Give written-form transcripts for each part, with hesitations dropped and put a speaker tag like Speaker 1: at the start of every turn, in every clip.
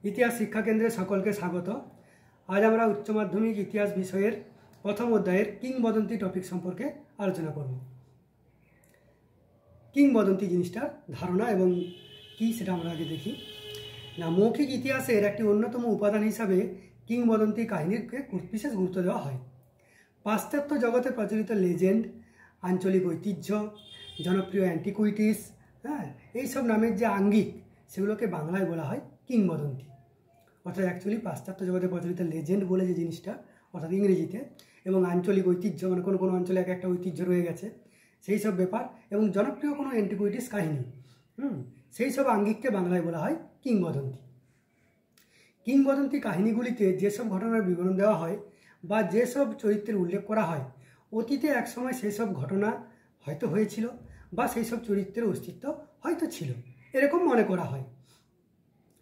Speaker 1: ইতিহাস শিক্ষা কেন্দ্রে সকলকে স্বাগত। আজ আমরা উচ্চ মাধ্যমিক ইতিহাস বিষয়ের প্রথম অধ্যায়ের কিংবদন্তি টপিক সম্পর্কে আলোচনা করব। কিংবদন্তি জিনিসটার ধারণা এবং কি সেটা আমরা আগে দেখি। না, মৌখিক ইতিহাসের একটি অন্যতম উপাদান হিসাবে কিংবদন্তি কাহিনীকে বিশেষ গুরুত্ব দেওয়া হয়। পাশ্চাত্য জগতে প্রচলিত লেজেন্ড, আঞ্চলিক ঐতিহ্য, জনপ্রিয় অ্যান্টিকুইটিস, এইসব নামের যে আঙ্গিক সেগুলোকে বাংলায় বলা হয় কিংবদন্তি। অর্থাৎ অ্যাকচুয়ালি পাশ্চাত্য জগতে প্রচলিত লেজেন্ড বলে যে জিনিসটা, অর্থাৎ ইংরেজিতে, এবং আঞ্চলিক ঐতিহ্য, মানে কোনো কোনো অঞ্চলে এক একটা ঐতিহ্য রয়ে গেছে সেই সব ব্যাপার, এবং জনপ্রিয় কোনো অ্যান্টিকুইটিস কাহিনী, সেই সব আঙ্গিককে বাংলায় বলা হয় কিংবদন্তি। কিংবদন্তি কাহিনীগুলিতে যেসব ঘটনার বিবরণ দেওয়া হয় বা যেসব চরিত্রের উল্লেখ করা হয়, অতীতে একসময় সেই সব ঘটনা হয়তো হয়েছিল বা সেই সব চরিত্রের অস্তিত্ব হয়তো ছিল, এরকম মনে করা হয়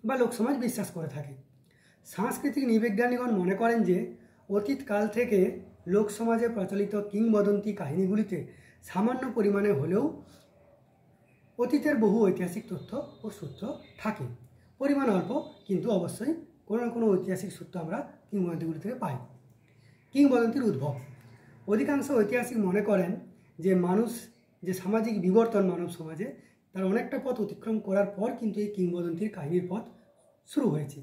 Speaker 1: বা লোকসমাজ বিশ্বাস করে থাকে। সাংস্কৃতিক নৃবিজ্ঞানীগণ মনে করেন যে অতীতকাল থেকে লোকসমাজে প্রচলিত কিংবদন্তি কাহিনীগুলিতে সামান্য পরিমাণে হলেও অতীতের বহু ঐতিহাসিক তথ্য ও সূত্র থাকে। পরিমাণ অল্প, কিন্তু অবশ্যই কোনো না কোনো ঐতিহাসিক সূত্র আমরা কিংবদন্তিগুলি থেকে পাই। কিংবদন্তির উদ্ভব। অধিকাংশ ঐতিহাসিক মনে করেন যে মানুষ যে সামাজিক বিবর্তন মানব সমাজে, তার অনেকটা পথ অতিক্রম করার পর কিন্তু এই কিংবদন্তির কাহিনীর পথ শুরু হয়েছে।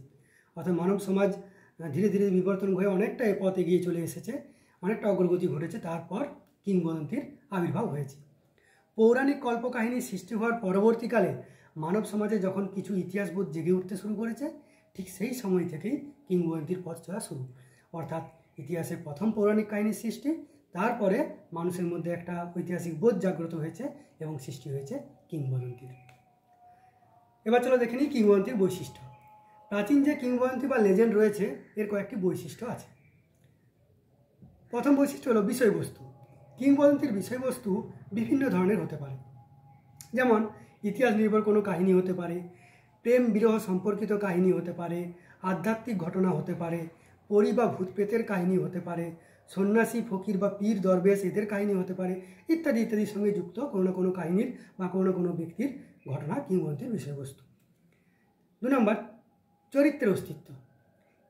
Speaker 1: অর্থাৎ মানব সমাজ ধীরে ধীরে বিবর্তন হয়ে অনেকটা এ পথ এগিয়ে চলে এসেছে, অনেকটা অগ্রগতি ঘটেছে, তারপর কিংবদন্তির আবির্ভাব হয়েছে। পৌরাণিক কল্পকাহিনী সৃষ্টি হওয়ার পরবর্তীকালে মানব সমাজে যখন কিছু ইতিহাসবোধ জেগে উঠতে শুরু করেছে, ঠিক সেই সময় থেকেই কিংবদন্তির পথ চলা শুরু। অর্থাৎ ইতিহাসের প্রথম পৌরাণিক কাহিনীর সৃষ্টি, তারপরে মানুষের মধ্যে একটা ঐতিহাসিক বোধ জাগ্রত হয়েছে এবং সৃষ্টি হয়েছে কিংবদন্তির। এবার চলো দেখে নিই কিংবদন্তির বৈশিষ্ট্য। প্রাচীন যে কিংবদন্তি বা লেজেন্ড রয়েছে, এর কয়েকটি বৈশিষ্ট্য আছে। প্রথম বৈশিষ্ট্য হলো বিষয়বস্তু। কিংবদন্তির বিষয়বস্তু বিভিন্ন ধরনের হতে পারে, যেমন ইতিহাস নির্ভর কোনো কাহিনী হতে পারে, প্রেম বিরহ সম্পর্কিত কাহিনী হতে পারে, আধ্যাত্মিক ঘটনা হতে পারে, পরী বা ভূত প্রেতের কাহিনী হতে পারে, সন্ন্যাসী ফকির বা পীর দরবেশ এদের কাহিনী হতে পারে, ইত্যাদি ইত্যাদির সঙ্গে যুক্ত কোনো না কোনো কাহিনীর বা কোনো না কোনো ব্যক্তির ঘটনা কিংবদন্তির বিষয়বস্তু। 2 নম্বর, চরিত্রের অস্তিত্ব।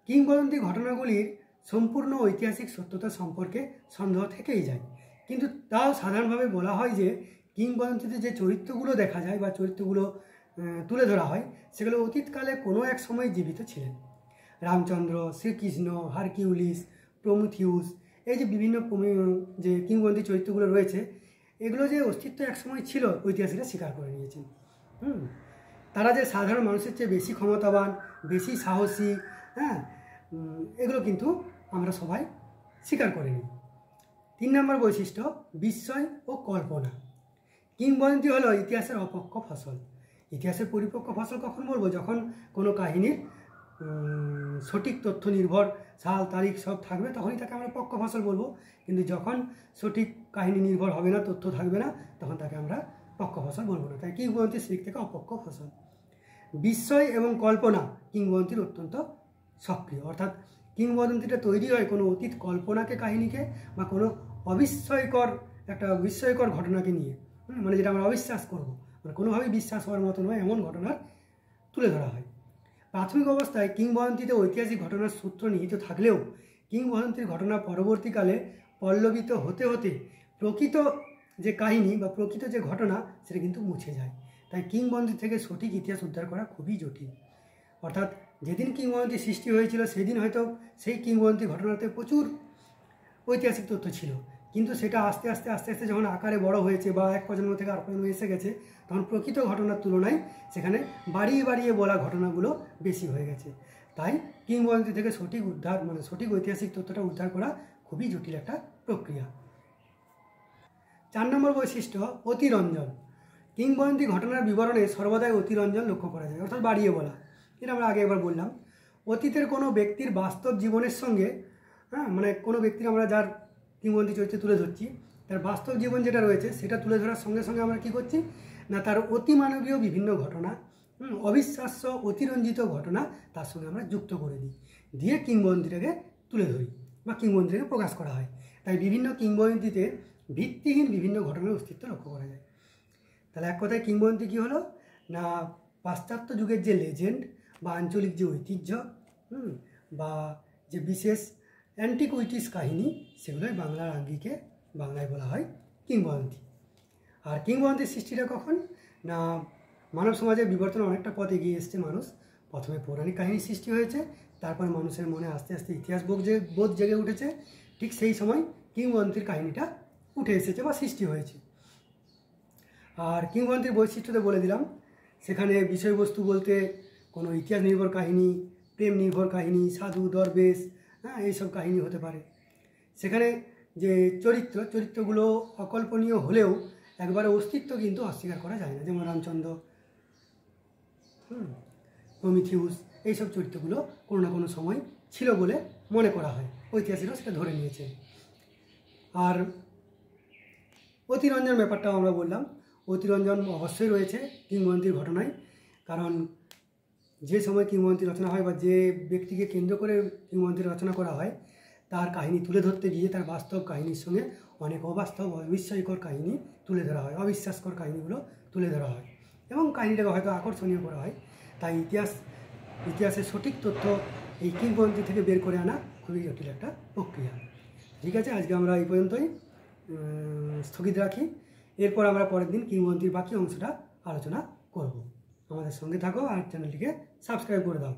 Speaker 1: কিংবদন্তি ঘটনাগুলির সম্পূর্ণ ঐতিহাসিক সত্যতা সম্পর্কে সন্দেহ থেকেই যায়, কিন্তু তাও সাধারণভাবে বলা হয় যে কিংবদন্তিতে যে চরিত্রগুলো দেখা যায় বা চরিত্রগুলো তুলে ধরা হয়, সেগুলো অতীতকালে কোনো এক সময় জীবিত ছিলেন। রামচন্দ্র, শ্রীকৃষ্ণ, হারকিউলিস, প্রমিথিউস, এই যে বিভিন্ন যে কিংবদন্তি চরিত্রগুলো রয়েছে, এগুলো যে অস্তিত্ব একসময় ছিল ঐতিহাসিকরা স্বীকার করে নিয়েছেন। তারা যে সাধারণ মানুষের চেয়ে বেশি ক্ষমতাবান, বেশি সাহসী, এগুলো কিন্তু আমরা সবাই স্বীকার করে নিই। 3 নম্বর বৈশিষ্ট্য, বিস্ময় ও কল্পনা। কিংবদন্তি হলো ইতিহাসের অপক্ষ ফসল। ইতিহাসের পরিপক্ক ফসল কখন বলবো? যখন কোনো কাহিনীর সঠিক তথ্য নির্ভর সাল তারিখ সব থাকবে, তখনই তাকে আমরা পক্ষ ফসল বলবো। কিন্তু যখন সঠিক কাহিনী নির্ভর হবে না, তথ্য থাকবে না, তখন তাকে আমরা পক্ষ ফসল বলবো না। তাই কিংবদন্তির দিক থেকে অপক্ষ ফসল। বিস্ময় এবং কল্পনা কিংবদন্তির অত্যন্ত সক্রিয়। অর্থাৎ কিংবদন্তিটা তৈরি হয় কোনো অতীত কল্পনাকে, কাহিনীকে, বা কোনো অবিস্ময়কর একটা বিস্ময়কর ঘটনাকে নিয়ে, মানে যেটা আমরা অবিশ্বাস করবো, মানে কোনোভাবেই বিশ্বাস হওয়ার মতো নয় এমন ঘটনার তুলে ধরা হয়। প্রাথমিক অবস্থায় কিংবদন্তিতে ঐতিহাসিক ঘটনার সূত্র নিহিত থাকলেও কিংবদন্তির ঘটনা পরবর্তীকালে পল্লবিত হতে হতে প্রকৃত যে কাহিনী বা প্রকৃত যে ঘটনা, সেটা কিন্তু মুছে যায়। তাই কিংবদন্তি থেকে সঠিক ইতিহাস উদ্ধার করা খুবই জটিল। অর্থাৎ যেদিন কিংবদন্তি সৃষ্টি হয়েছিল সেদিন হয়তো সেই কিংবদন্তি ঘটনাতে প্রচুর ঐতিহাসিক তথ্য ছিল, কিন্তু সেটা আস্তে আস্তে আস্তে আস্তে যখন আকারে বড় হয়েছে বা এক প্রজন্ম থেকে আর প্রজন্ম এসে গেছে, তখন প্রকৃত ঘটনার তুলনায় সেখানে বাড়িয়ে বাড়িয়ে বলা ঘটনাগুলো বেশি হয়ে গেছে। তাই কিংবদন্তি থেকে সঠিক উদ্ধার, মানে সঠিক ঐতিহাসিক তথ্যটা উদ্ধার করা খুবই জটিল একটা প্রক্রিয়া। 4 নম্বর বৈশিষ্ট্য, অতিরঞ্জন। কিংবদন্তি ঘটনার বিবরণে সর্বদাই অতিরঞ্জন লক্ষ্য করা যায়, অর্থাৎ বাড়িয়ে বলা। এটা আমরা আগে একবার বললাম। অতীতের কোনো ব্যক্তির বাস্তব জীবনের সঙ্গে, মানে কোনো ব্যক্তির আমরা যার কিংবদন্তি চরিত্রে তুলে ধরছি, তার বাস্তব জীবন যেটা রয়েছে সেটা তুলে ধরার সঙ্গে সঙ্গে আমরা কী করছি না, তার অতিমানবীয় বিভিন্ন ঘটনা, অবিশ্বাস্য অতিরঞ্জিত ঘটনা তার সঙ্গে আমরা যুক্ত করে দিই, দিয়ে কিংবদন্তিটাকে তুলে ধরি বা কিংবদন্তিটাকে প্রকাশ করা হয়। তাই বিভিন্ন কিংবদন্তিতে ভিত্তিহীন বিভিন্ন ঘটনার অস্তিত্ব লক্ষ্য করা যায়। তাহলে এক কথায় কিংবদন্তি কী হলো না, পাশ্চাত্য যুগের যে লেজেন্ড বা আঞ্চলিক যে ঐতিহ্য বা যে বিশেষ অ্যান্টিকুইটিস কাহিনী, সেগুলোই বাংলার আঙ্গিকে বাংলায় বলা হয় কিংবদন্তি। আর কিংবদন্তির সৃষ্টিটা কখন? না, মানব সমাজের বিবর্তন অনেকটা পথ এগিয়ে এসছে মানুষ। প্রথমে পৌরাণিক কাহিনী সৃষ্টি হয়েছে, তারপর মানুষের মনে আস্তে আস্তে ইতিহাস বোধ জেগে উঠেছে। ঠিক সেই সময় কিংবদন্তির কাহিনীটা উঠে এসেছে বা সৃষ্টি হয়েছে। আর কিংবদন্তির বৈশিষ্ট্যতে বলে দিলাম, সেখানে বিষয়বস্তু বলতে কোনো ইতিহাস নির্ভর কাহিনী, প্রেম নির্ভর কাহিনী, সাধু দরবেশ, এইসব কাহিনী হতে পারে। সেখানে যে চরিত্রগুলো অকল্পনীয় হলেও একবারে অস্তিত্ব কিন্তু অস্বীকার করা যায় না। যেমন রামচন্দ্র, প্রমিথিউস, এইসব চরিত্রগুলো কোনো না কোনো সময় ছিল বলে মনে করা হয়, ঐতিহাসিকরা সেটা ধরে নিয়েছেন। আর অতিরঞ্জন ব্যাপারটাও আমরা বললাম, অতিরঞ্জন অবশ্যই রয়েছে কিংবদন্তির ঘটনায়। কারণ যে সময় কিংবদন্তি রচনা হয় বা যে ব্যক্তিকে কেন্দ্র করে কিংবদন্তি রচনা করা হয়, তার কাহিনী তুলে ধরতে গিয়ে তার বাস্তব কাহিনীর সঙ্গে অনেক অবাস্তব, অবিস্ময়কর কাহিনী তুলে ধরা হয়, অবিশ্বাসকর কাহিনীগুলো তুলে ধরা হয় এবং কাহিনীটাকে হয়তো আকর্ষণীয় করা হয়। তাই ইতিহাসের সঠিক তথ্য এই কিংবদন্তি থেকে বের করে আনা খুবই জটিল একটা প্রক্রিয়া। ঠিক আছে, আজকে আমরা এই পর্যন্তই স্থগিত রাখি। এরপর আমরা পরের দিন কিংবদন্তির বাকি অংশটা আলোচনা করব। আমাদের সঙ্গে থাকো আর চ্যানেলটিকে সাবস্ক্রাইব করে দাও।